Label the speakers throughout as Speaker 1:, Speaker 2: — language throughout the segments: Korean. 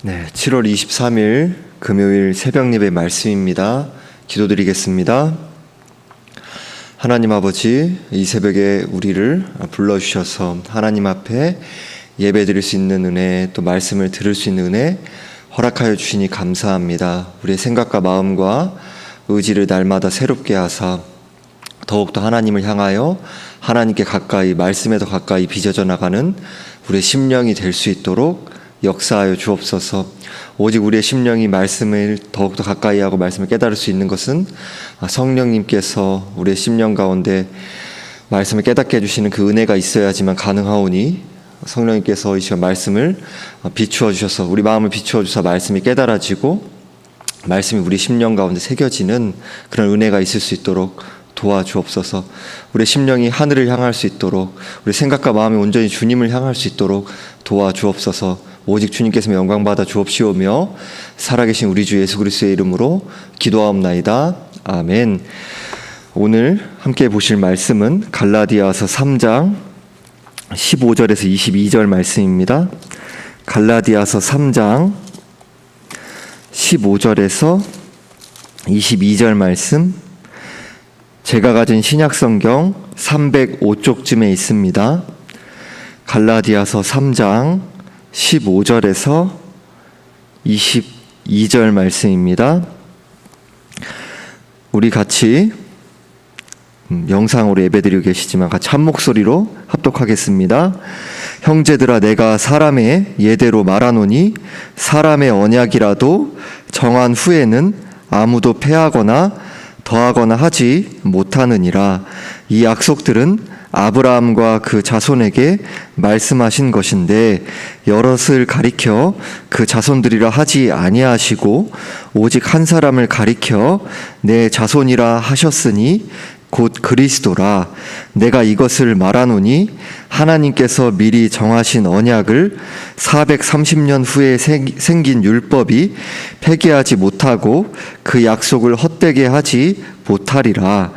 Speaker 1: 네, 7월 23일 금요일 새벽 예배 말씀입니다. 기도드리겠습니다. 하나님 아버지, 이 새벽에 우리를 불러주셔서 하나님 앞에 예배드릴 수 있는 은혜, 또 말씀을 들을 수 있는 은혜 허락하여 주시니 감사합니다. 우리의 생각과 마음과 의지를 날마다 새롭게 하사 더욱더 하나님을 향하여 하나님께 가까이, 말씀에 더 가까이 빚어져 나가는 우리의 심령이 될 수 있도록 역사하여 주옵소서. 오직 우리의 심령이 말씀을 더욱더 가까이 하고 말씀을 깨달을 수 있는 것은 성령님께서 우리의 심령 가운데 말씀을 깨닫게 해주시는 그 은혜가 있어야지만 가능하오니, 성령님께서 이 시간 말씀을 비추어 주셔서 우리 마음을 비추어 주셔서 말씀이 깨달아지고 말씀이 우리 심령 가운데 새겨지는 그런 은혜가 있을 수 있도록 도와주옵소서. 우리 심령이 하늘을 향할 수 있도록, 우리 생각과 마음이 온전히 주님을 향할 수 있도록 도와주옵소서. 오직 주님께서 영광 받아 주옵시오며 살아계신 우리 주 예수 그리스도의 이름으로 기도하옵나이다. 아멘. 오늘 함께 보실 말씀은 갈라디아서 3장 15절에서 22절 말씀입니다. 갈라디아서 3장 15절에서 22절 말씀, 제가 가진 신약성경 305쪽쯤에 있습니다. 갈라디아서 3장 15절에서 22절 말씀입니다. 우리 같이 영상으로 예배드리고 계시지만 같이 한 목소리로 합독하겠습니다. 형제들아, 내가 사람의 예대로 말하노니 사람의 언약이라도 정한 후에는 아무도 패하거나 더하거나 하지 못하느니라. 이 약속들은 아브라함과 그 자손에게 말씀하신 것인데 여럿을 가리켜 그 자손들이라 하지 아니하시고 오직 한 사람을 가리켜 내 자손이라 하셨으니 곧 그리스도라. 내가 이것을 말하노니 하나님께서 미리 정하신 언약을 430년 후에 생긴 율법이 폐기하지 못하고 그 약속을 헛되게 하지 못하리라.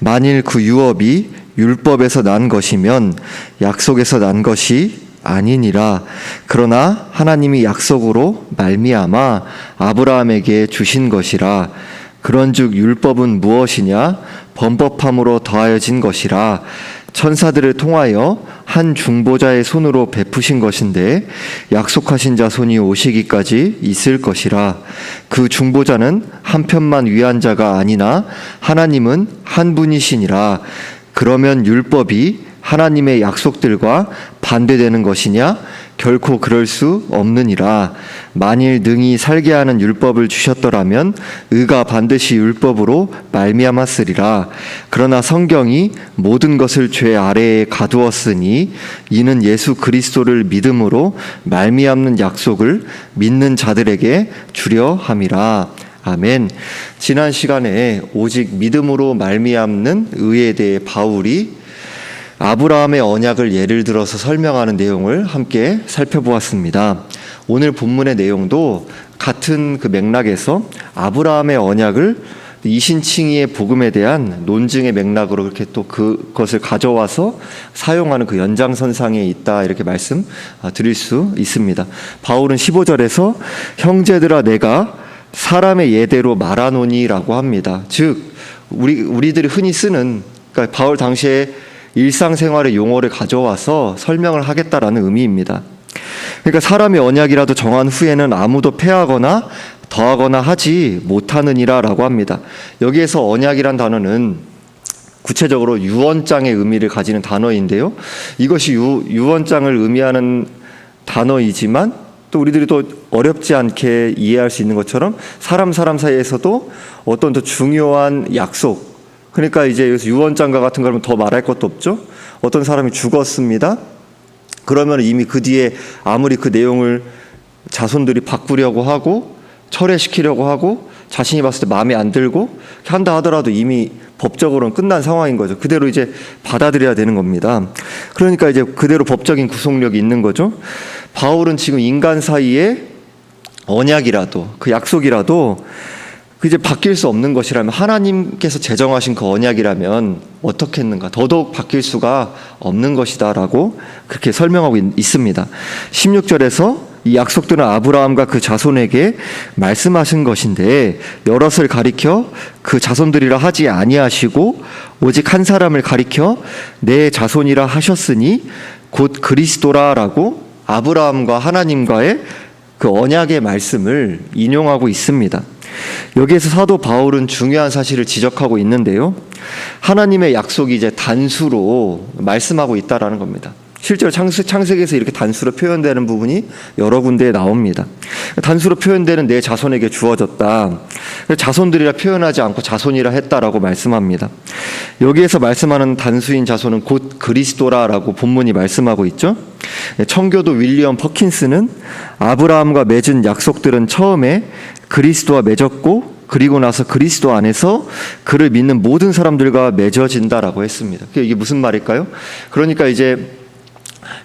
Speaker 1: 만일 그 유업이 율법에서 난 것이면 약속에서 난 것이 아니니라. 그러나 하나님이 약속으로 말미암아 아브라함에게 주신 것이라. 그런즉 율법은 무엇이냐? 범법함으로 더하여진 것이라. 천사들을 통하여 한 중보자의 손으로 베푸신 것인데 약속하신 자손이 오시기까지 있을 것이라. 그 중보자는 한편만 위한 자가 아니나 하나님은 한 분이시니라. 그러면 율법이 하나님의 약속들과 반대되는 것이냐? 결코 그럴 수 없느니라. 만일 능히 살게 하는 율법을 주셨더라면 의가 반드시 율법으로 말미암았으리라. 그러나 성경이 모든 것을 죄 아래에 가두었으니 이는 예수 그리스도를 믿음으로 말미암는 약속을 믿는 자들에게 주려 함이라. 아멘. 지난 시간에 오직 믿음으로 말미암는 의에 대해 바울이 아브라함의 언약을 예를 들어서 설명하는 내용을 함께 살펴보았습니다. 오늘 본문의 내용도 같은 그 맥락에서 아브라함의 언약을 이신칭의의 복음에 대한 논증의 맥락으로 그렇게 또 그것을 가져와서 사용하는 그 연장선상에 있다, 이렇게 말씀 드릴 수 있습니다. 바울은 15절에서 형제들아, 내가 사람의 예대로 말하노니라고 합니다. 즉 우리들이 흔히 쓰는, 그러니까 바울 당시에 일상생활의 용어를 가져와서 설명을 하겠다라는 의미입니다. 그러니까 사람의 언약이라도 정한 후에는 아무도 패하거나 더하거나 하지 못하느니라 라고 합니다. 여기에서 언약이란 단어는 구체적으로 유언장의 의미를 가지는 단어인데요, 이것이 유언장을 의미하는 단어이지만 또 우리들이 또 어렵지 않게 이해할 수 있는 것처럼 사람 사이에서도 어떤 더 중요한 약속, 그러니까 이제 여기서 유언장과 같은 거라면 더 말할 것도 없죠. 어떤 사람이 죽었습니다. 그러면 이미 그 뒤에 아무리 그 내용을 자손들이 바꾸려고 하고 철회시키려고 하고 자신이 봤을 때 마음에 안 들고 한다 하더라도 이미 법적으로는 끝난 상황인 거죠. 그대로 이제 받아들여야 되는 겁니다. 그러니까 이제 그대로 법적인 구속력이 있는 거죠. 바울은 지금 인간 사이에 언약이라도, 그 약속이라도 이제 바뀔 수 없는 것이라면, 하나님께서 제정하신 그 언약이라면 어떻게 했는가, 더더욱 바뀔 수가 없는 것이다 라고 그렇게 설명하고 있습니다. 16절에서 이 약속들은 아브라함과 그 자손에게 말씀하신 것인데 여럿을 가리켜 그 자손들이라 하지 아니하시고 오직 한 사람을 가리켜 내 자손이라 하셨으니 곧 그리스도라라고 아브라함과 하나님과의 그 언약의 말씀을 인용하고 있습니다. 여기에서 사도 바울은 중요한 사실을 지적하고 있는데요. 하나님의 약속이 이제 단수로 말씀하고 있다라는 겁니다. 실제로 창세기에서 이렇게 단수로 표현되는 부분이 여러 군데에 나옵니다. 단수로 표현되는 내 자손에게 주어졌다. 자손들이라 표현하지 않고 자손이라 했다라고 말씀합니다. 여기에서 말씀하는 단수인 자손은 곧 그리스도라라고 본문이 말씀하고 있죠. 청교도 윌리엄 퍼킨스는 아브라함과 맺은 약속들은 처음에 그리스도와 맺었고 그리고 나서 그리스도 안에서 그를 믿는 모든 사람들과 맺어진다라고 했습니다. 이게 무슨 말일까요? 그러니까 이제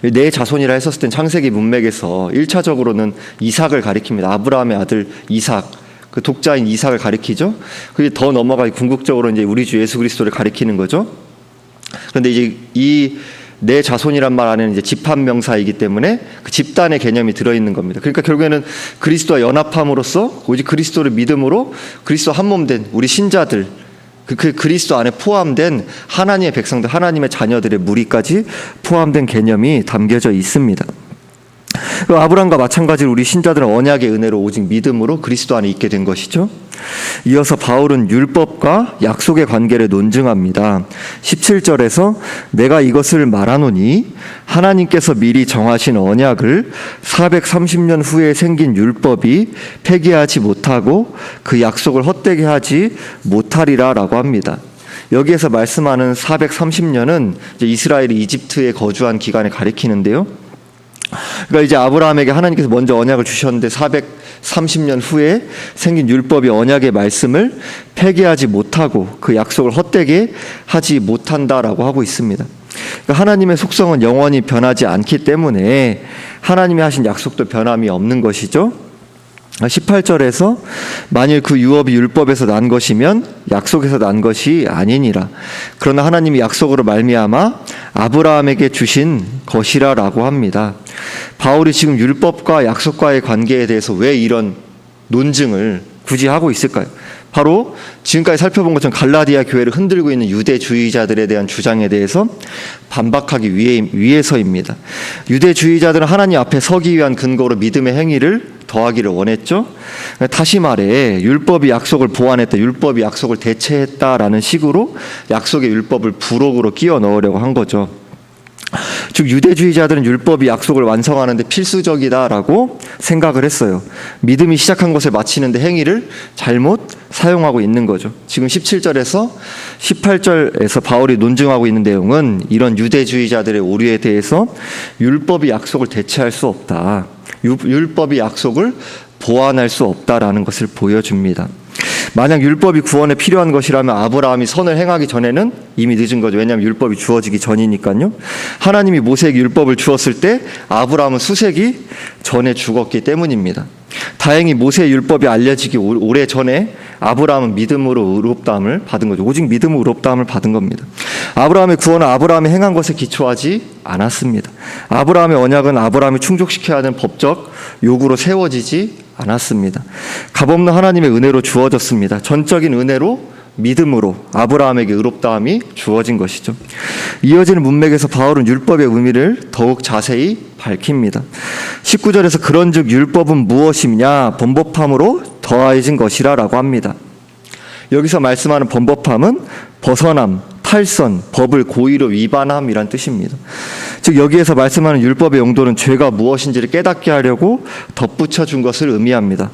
Speaker 1: 내 자손이라 했었을 땐 창세기 문맥에서 1차적으로는 이삭을 가리킵니다. 아브라함의 아들 이삭, 그 독자인 이삭을 가리키죠. 그게 더 넘어가 궁극적으로 이제 우리 주 예수 그리스도를 가리키는 거죠. 그런데 이제 이 내 자손이란 말 안에는 이제 집합 명사이기 때문에 그 집단의 개념이 들어있는 겁니다. 그러니까 결국에는 그리스도와 연합함으로써 오직 그리스도를 믿음으로 그리스도 한 몸 된 우리 신자들, 그 그리스도 안에 포함된 하나님의 백성들, 하나님의 자녀들의 무리까지 포함된 개념이 담겨져 있습니다. 아브라함과 마찬가지로 우리 신자들은 언약의 은혜로 오직 믿음으로 그리스도 안에 있게 된 것이죠. 이어서 바울은 율법과 약속의 관계를 논증합니다. 17절에서 내가 이것을 말하노니 하나님께서 미리 정하신 언약을 430년 후에 생긴 율법이 폐기하지 못하고 그 약속을 헛되게 하지 못하리라 라고 합니다. 여기에서 말씀하는 430년은 이스라엘이 이집트에 거주한 기간을 가리키는데요. 그러니까 이제 아브라함에게 하나님께서 먼저 언약을 주셨는데 430년 후에 생긴 율법이 언약의 말씀을 폐기하지 못하고 그 약속을 헛되게 하지 못한다라고 하고 있습니다. 그러니까 하나님의 속성은 영원히 변하지 않기 때문에 하나님이 하신 약속도 변함이 없는 것이죠. 18절에서 만일 그 유업이 율법에서 난 것이면 약속에서 난 것이 아니니라. 그러나 하나님이 약속으로 말미암아 아브라함에게 주신 것이라라고 합니다. 바울이 지금 율법과 약속과의 관계에 대해서 왜 이런 논증을 굳이 하고 있을까요? 바로 지금까지 살펴본 것처럼 갈라디아 교회를 흔들고 있는 유대주의자들에 대한 주장에 대해서 반박하기 위해서입니다. 유대주의자들은 하나님 앞에 서기 위한 근거로 믿음의 행위를 더하기를 원했죠. 다시 말해 율법이 약속을 보완했다, 율법이 약속을 대체했다라는 식으로 약속의 율법을 부록으로 끼워 넣으려고 한 거죠. 즉 유대주의자들은 율법이 약속을 완성하는 데 필수적이다라고 생각을 했어요. 믿음이 시작한 것을 마치는데 행위를 잘못 사용하고 있는 거죠. 지금 17절에서 18절에서 바울이 논증하고 있는 내용은 이런 유대주의자들의 오류에 대해서 율법이 약속을 대체할 수 없다, 율법이 약속을 보완할 수 없다라는 것을 보여줍니다. 만약 율법이 구원에 필요한 것이라면 아브라함이 선을 행하기 전에는 이미 늦은 거죠. 왜냐하면 율법이 주어지기 전이니까요. 하나님이 모세에게 율법을 주었을 때 아브라함은 수세기 전에 죽었기 때문입니다. 다행히 모세의 율법이 알려지기 오래 전에 아브라함은 믿음으로 의롭다함을 받은 거죠. 오직 믿음으로 의롭다함을 받은 겁니다. 아브라함의 구원은 아브라함이 행한 것에 기초하지 않았습니다. 아브라함의 언약은 아브라함이 충족시켜야 하는 법적 요구로 세워지지 않았습니다. 값없는 하나님의 은혜로 주어졌습니다. 전적인 은혜로 믿음으로 아브라함에게 의롭다함이 주어진 것이죠. 이어지는 문맥에서 바울은 율법의 의미를 더욱 자세히 밝힙니다. 19절에서 그런즉 율법은 무엇이냐? 번법함으로 더하여진 것이라 라고 합니다. 여기서 말씀하는 번법함은 벗어남, 탈선, 법을 고의로 위반함이란 뜻입니다. 즉 여기에서 말씀하는 율법의 용도는 죄가 무엇인지를 깨닫게 하려고 덧붙여 준 것을 의미합니다.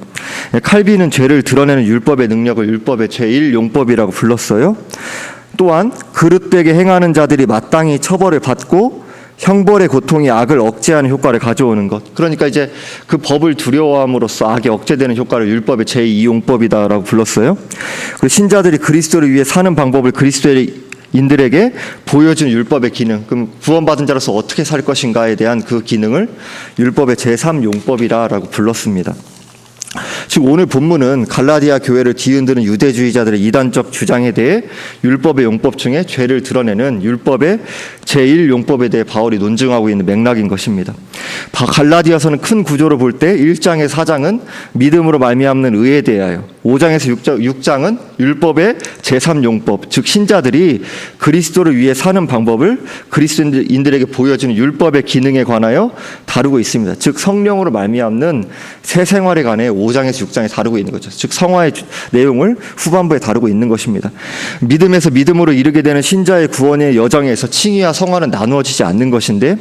Speaker 1: 칼빈은 죄를 드러내는 율법의 능력을 율법의 제1용법이라고 불렀어요. 또한 그릇되게 행하는 자들이 마땅히 처벌을 받고 형벌의 고통이 악을 억제하는 효과를 가져오는 것. 그러니까 이제 그 법을 두려워함으로써 악이 억제되는 효과를 율법의 제2용법이다라고 불렀어요. 그리고 신자들이 그리스도를 위해 사는 방법을 그리스도인들에게 보여준 율법의 기능, 그럼 구원받은 자로서 어떻게 살 것인가에 대한 그 기능을 율법의 제3용법이라고 불렀습니다. 즉 오늘 본문은 갈라디아 교회를 뒤흔드는 유대주의자들의 이단적 주장에 대해 율법의 용법 중에 죄를 드러내는 율법의 제1용법에 대해 바울이 논증하고 있는 맥락인 것입니다. 갈라디아서는 큰 구조로 볼 때 1장에서 4장은 믿음으로 말미암는 의에 대하여, 5장에서 6장은 율법의 제3용법, 즉 신자들이 그리스도를 위해 사는 방법을 그리스도인들에게 보여주는 율법의 기능에 관하여 다루고 있습니다. 즉 성령으로 말미암는 새 생활에 관해 5장에서 6장에 다루고 있는 거죠. 즉 성화의 내용을 후반부에 다루고 있는 것입니다. 믿음에서 믿음으로 이르게 되는 신자의 구원의 여정에서 칭의와 성화는 나누어지지 않는 것인데,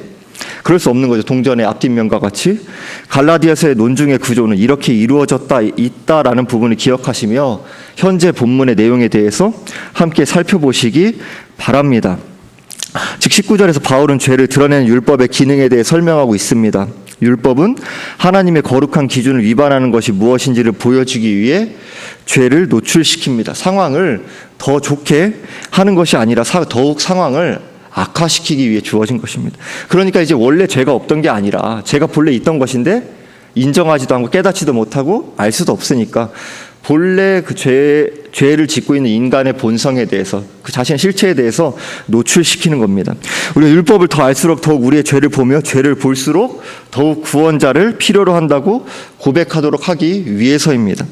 Speaker 1: 그럴 수 없는 거죠. 동전의 앞뒷면과 같이 갈라디아서의 논중의 구조는 이렇게 이루어졌다 있다라는 부분을 기억하시며 현재 본문의 내용에 대해서 함께 살펴보시기 바랍니다. 즉 19절에서 바울은 죄를 드러내는 율법의 기능에 대해 설명하고 있습니다. 율법은 하나님의 거룩한 기준을 위반하는 것이 무엇인지를 보여주기 위해 죄를 노출시킵니다. 상황을 더 좋게 하는 것이 아니라 더욱 상황을 악화시키기 위해 주어진 것입니다. 그러니까 이제 원래 죄가 없던 게 아니라 제가 본래 있던 것인데 인정하지도 않고 깨닫지도 못하고 알 수도 없으니까 본래 그 죄를 짓고 있는 인간의 본성에 대해서, 그 자신의 실체에 대해서 노출시키는 겁니다. 우리가 율법을 더 알수록 더욱 우리의 죄를 보며 죄를 볼수록 더욱 구원자를 필요로 한다고 고백하도록 하기 위해서입니다.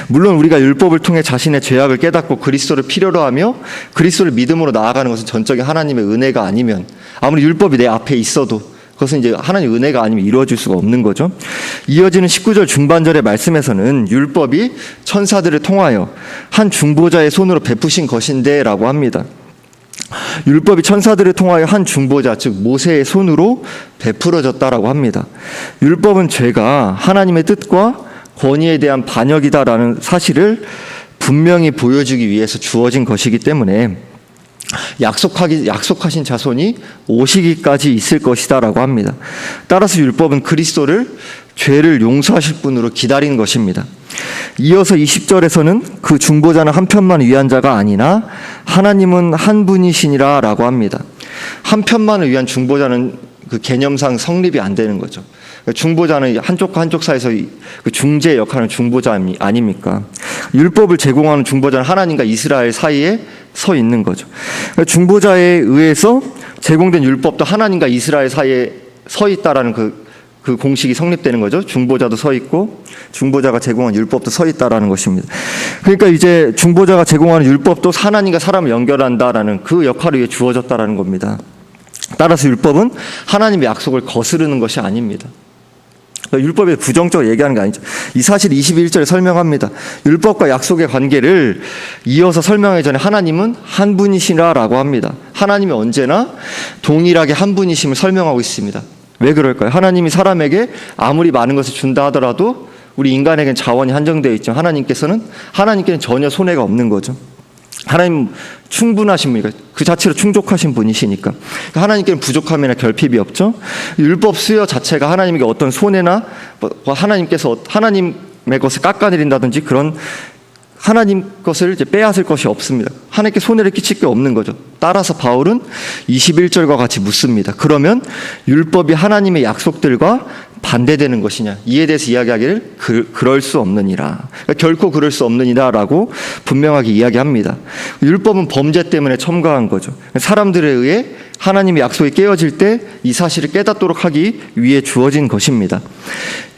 Speaker 1: 물론 우리가 율법을 통해 자신의 죄악을 깨닫고 그리스도를 필요로 하며 그리스도를 믿음으로 나아가는 것은 전적인 하나님의 은혜가 아니면, 아무리 율법이 내 앞에 있어도 그것은 이제 하나님의 은혜가 아니면 이루어질 수가 없는 거죠. 이어지는 19절 중반절의 말씀에서는 율법이 천사들을 통하여 한 중보자의 손으로 베푸신 것인데 라고 합니다. 율법이 천사들을 통하여 한 중보자, 즉 모세의 손으로 베풀어졌다라고 합니다. 율법은 죄가 하나님의 뜻과 권위에 대한 반역이다라는 사실을 분명히 보여주기 위해서 주어진 것이기 때문에 약속하신 자손이 오시기까지 있을 것이다라고 합니다. 따라서 율법은 그리스도를 죄를 용서하실 분으로 기다린 것입니다. 이어서 20절에서는 그 중보자는 한 편만 위한 자가 아니나 하나님은 한 분이시니라 라고 합니다. 한 편만을 위한 중보자는 그 개념상 성립이 안 되는 거죠. 중보자는 한쪽과 한쪽 사이에서 그 중재 역할은 중보자 아닙니까? 율법을 제공하는 중보자는 하나님과 이스라엘 사이에 서 있는 거죠. 중보자에 의해서 제공된 율법도 하나님과 이스라엘 사이에 서 있다라는 그 공식이 성립되는 거죠. 중보자도 서 있고 중보자가 제공한 율법도 서 있다라는 것입니다. 그러니까 이제 중보자가 제공하는 율법도 하나님과 사람을 연결한다라는 그 역할을 위해 주어졌다라는 겁니다. 따라서 율법은 하나님의 약속을 거스르는 것이 아닙니다. 율법에 부정적으로 얘기하는 게 아니죠. 이 사실 21절에 설명합니다. 율법과 약속의 관계를 이어서 설명하기 전에 하나님은 한 분이시라라고 합니다. 하나님이 언제나 동일하게 한 분이심을 설명하고 있습니다. 왜 그럴까요? 하나님이 사람에게 아무리 많은 것을 준다 하더라도 우리 인간에게는 자원이 한정되어 있죠. 하나님께는 전혀 손해가 없는 거죠. 하나님 충분하신 분이니까, 그 자체로 충족하신 분이시니까 하나님께는 부족함이나 결핍이 없죠. 율법 수여 자체가 하나님에게 어떤 손해나 하나님께서 하나님의 것을 깎아내린다든지 그런 하나님 것을 이제 빼앗을 것이 없습니다. 하나님께 손해를 끼칠 게 없는 거죠. 따라서 바울은 21절과 같이 묻습니다. 그러면 율법이 하나님의 약속들과 반대되는 것이냐? 이에 대해서 이야기하기를 그럴 수 없느니라. 그러니까 결코 그럴 수 없느니라라고 분명하게 이야기합니다. 율법은 범죄 때문에 첨가한 거죠. 사람들에 의해 하나님의 약속이 깨어질 때 이 사실을 깨닫도록 하기 위해 주어진 것입니다.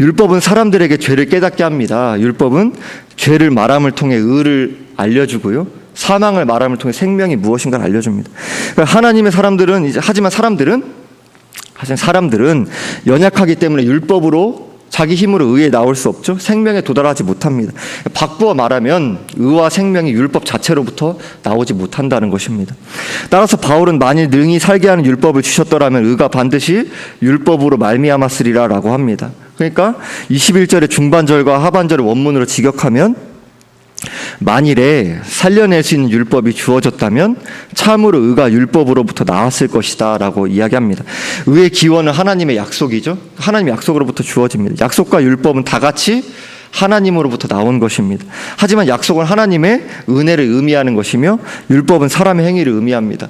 Speaker 1: 율법은 사람들에게 죄를 깨닫게 합니다. 율법은 죄를 말함을 통해 의를 알려주고요, 사망을 말함을 통해 생명이 무엇인가를 알려줍니다. 그러니까 하나님의 사람들은 하지만 사람들은 연약하기 때문에 율법으로 자기 힘으로 의에 나올 수 없죠. 생명에 도달하지 못합니다. 바꾸어 말하면 의와 생명이 율법 자체로부터 나오지 못한다는 것입니다. 따라서 바울은 만일 능히 살게 하는 율법을 주셨더라면 의가 반드시 율법으로 말미암았으리라라고 합니다. 그러니까 21절의 중반절과 하반절을 원문으로 직역하면 만일에 살려낼 수 있는 율법이 주어졌다면 참으로 의가 율법으로부터 나왔을 것이다 라고 이야기합니다. 의의 기원은 하나님의 약속이죠. 하나님의 약속으로부터 주어집니다. 약속과 율법은 다 같이 하나님으로부터 나온 것입니다. 하지만 약속은 하나님의 은혜를 의미하는 것이며 율법은 사람의 행위를 의미합니다.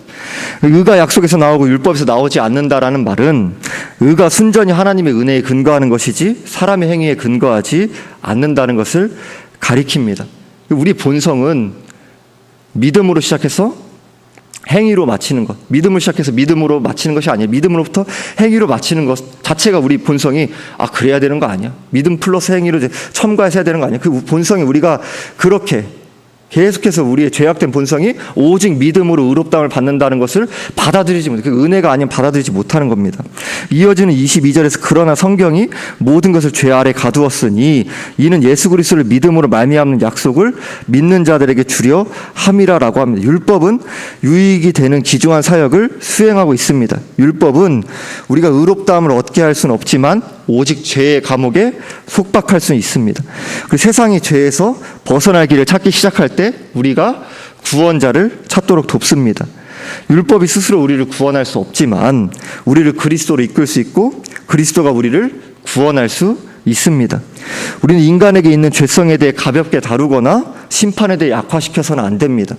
Speaker 1: 의가 약속에서 나오고 율법에서 나오지 않는다라는 말은 의가 순전히 하나님의 은혜에 근거하는 것이지 사람의 행위에 근거하지 않는다는 것을 가리킵니다. 우리 본성은 믿음으로 시작해서 행위로 마치는 것, 믿음을 시작해서 믿음으로 마치는 것이 아니에요. 믿음으로부터 행위로 마치는 것 자체가 우리 본성이 그래야 되는 거 아니야? 믿음 플러스 행위로 첨가해서 해야 되는 거 아니야? 그 본성이 우리가 그렇게 계속해서 우리의 죄악된 본성이 오직 믿음으로 의롭다함을 받는다는 것을 받아들이지 못해. 그 은혜가 아니면 받아들이지 못하는 겁니다. 이어지는 22절에서 그러나 성경이 모든 것을 죄 아래 가두었으니 이는 예수 그리스도를 믿음으로 말미암는 약속을 믿는 자들에게 주려 함이라라고 합니다. 율법은 유익이 되는 귀중한 사역을 수행하고 있습니다. 율법은 우리가 의롭다함을 얻게 할 수는 없지만 오직 죄의 감옥에 속박할 수 있습니다. 그 세상이 죄에서 벗어날 길을 찾기 시작할 때 우리가 구원자를 찾도록 돕습니다. 율법이 스스로 우리를 구원할 수 없지만 우리를 그리스도로 이끌 수 있고 그리스도가 우리를 구원할 수 있습니다. 우리는 인간에게 있는 죄성에 대해 가볍게 다루거나 심판에 대해 약화시켜서는 안 됩니다.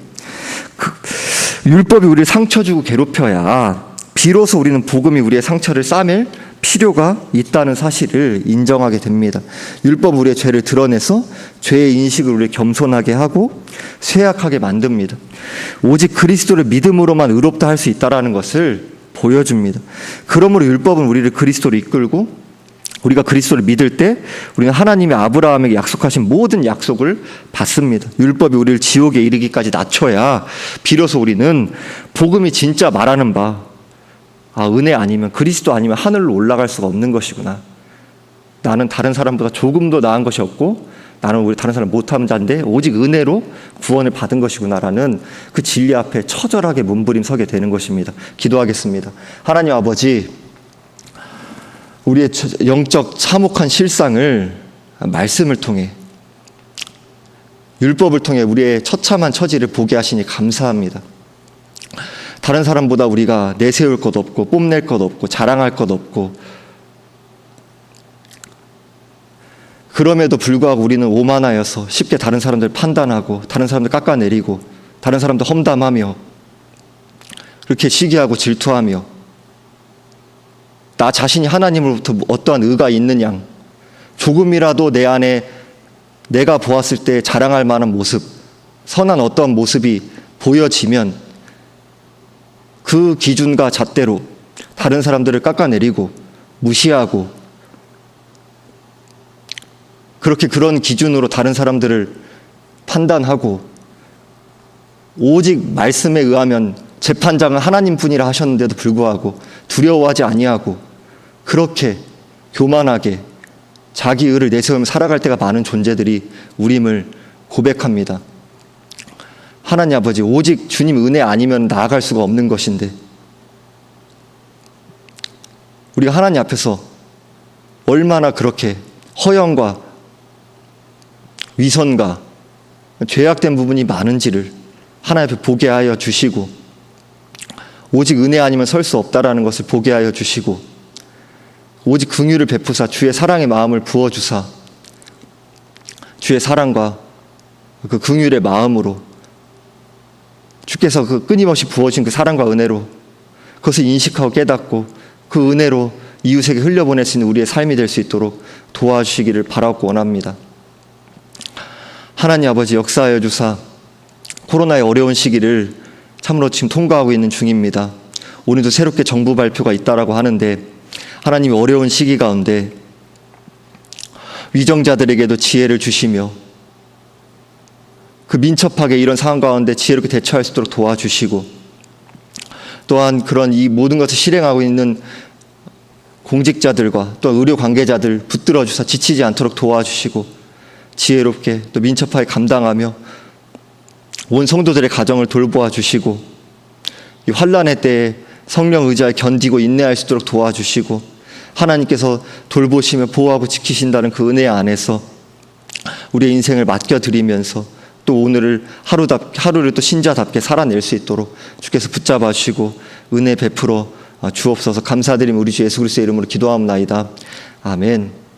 Speaker 1: 율법이 우리를 상처 주고 괴롭혀야 비로소 우리는 복음이 우리의 상처를 싸맬 필요가 있다는 사실을 인정하게 됩니다. 율법은 우리의 죄를 드러내서 죄의 인식을 우리를 겸손하게 하고 쇠약하게 만듭니다. 오직 그리스도를 믿음으로만 의롭다 할 수 있다는 것을 보여줍니다. 그러므로 율법은 우리를 그리스도로 이끌고 우리가 그리스도를 믿을 때 우리는 하나님이 아브라함에게 약속하신 모든 약속을 받습니다. 율법이 우리를 지옥에 이르기까지 낮춰야 비로소 우리는 복음이 진짜 말하는 바 은혜 아니면 그리스도 아니면 하늘로 올라갈 수가 없는 것이구나. 나는 다른 사람보다 조금도 나은 것이 없고 나는 우리 다른 사람 못하는 자인데 오직 은혜로 구원을 받은 것이구나라는 그 진리 앞에 처절하게 몸부림서게 되는 것입니다. 기도하겠습니다. 하나님 아버지, 우리의 영적 참혹한 실상을 말씀을 통해 율법을 통해 우리의 처참한 처지를 보게 하시니 감사합니다. 다른 사람보다 우리가 내세울 것 없고 뽐낼 것 없고 자랑할 것 없고 그럼에도 불구하고 우리는 오만하여서 쉽게 다른 사람들 판단하고 다른 사람들 깎아내리고 다른 사람들 험담하며 그렇게 시기하고 질투하며 나 자신이 하나님으로부터 어떠한 의가 있는 양 조금이라도 내 안에 내가 보았을 때 자랑할 만한 모습 선한 어떠한 모습이 보여지면 그 기준과 잣대로 다른 사람들을 깎아내리고 무시하고 그렇게 그런 기준으로 다른 사람들을 판단하고 오직 말씀에 의하면 재판장은 하나님뿐이라 하셨는데도 불구하고 두려워하지 아니하고 그렇게 교만하게 자기 의를 내세우며 살아갈 때가 많은 존재들이 우림을 고백합니다. 하나님 아버지, 오직 주님 은혜 아니면 나아갈 수가 없는 것인데 우리가 하나님 앞에서 얼마나 그렇게 허영과 위선과 죄악된 부분이 많은지를 하나님 앞에 보게 하여 주시고 오직 은혜 아니면 설 수 없다라는 것을 보게 하여 주시고 오직 긍휼을 베푸사 주의 사랑의 마음을 부어주사 주의 사랑과 그 긍휼의 마음으로 주께서 그 끊임없이 부어진 그 사랑과 은혜로 그것을 인식하고 깨닫고 그 은혜로 이웃에게 흘려보낼 수 있는 우리의 삶이 될 수 있도록 도와주시기를 바라고 원합니다. 하나님 아버지, 역사하여 주사 코로나의 어려운 시기를 참으로 지금 통과하고 있는 중입니다. 오늘도 새롭게 정부 발표가 있다라고 하는데 하나님이 어려운 시기 가운데 위정자들에게도 지혜를 주시며 그 민첩하게 이런 상황 가운데 지혜롭게 대처할 수 있도록 도와주시고 또한 그런 이 모든 것을 실행하고 있는 공직자들과 또 의료 관계자들 붙들어 주사 지치지 않도록 도와주시고 지혜롭게 또 민첩하게 감당하며 온 성도들의 가정을 돌보아 주시고 이 환난의 때에 성령 의지하여 견디고 인내할 수 있도록 도와주시고 하나님께서 돌보시며 보호하고 지키신다는 그 은혜 안에서 우리의 인생을 맡겨드리면서 또 오늘을 하루를 또 신자답게 살아낼 수 있도록 주께서 붙잡아 주시고 은혜 베풀어 주옵소서. 감사드리며 우리 주 예수 그리스도의 이름으로 기도하옵나이다. 아멘.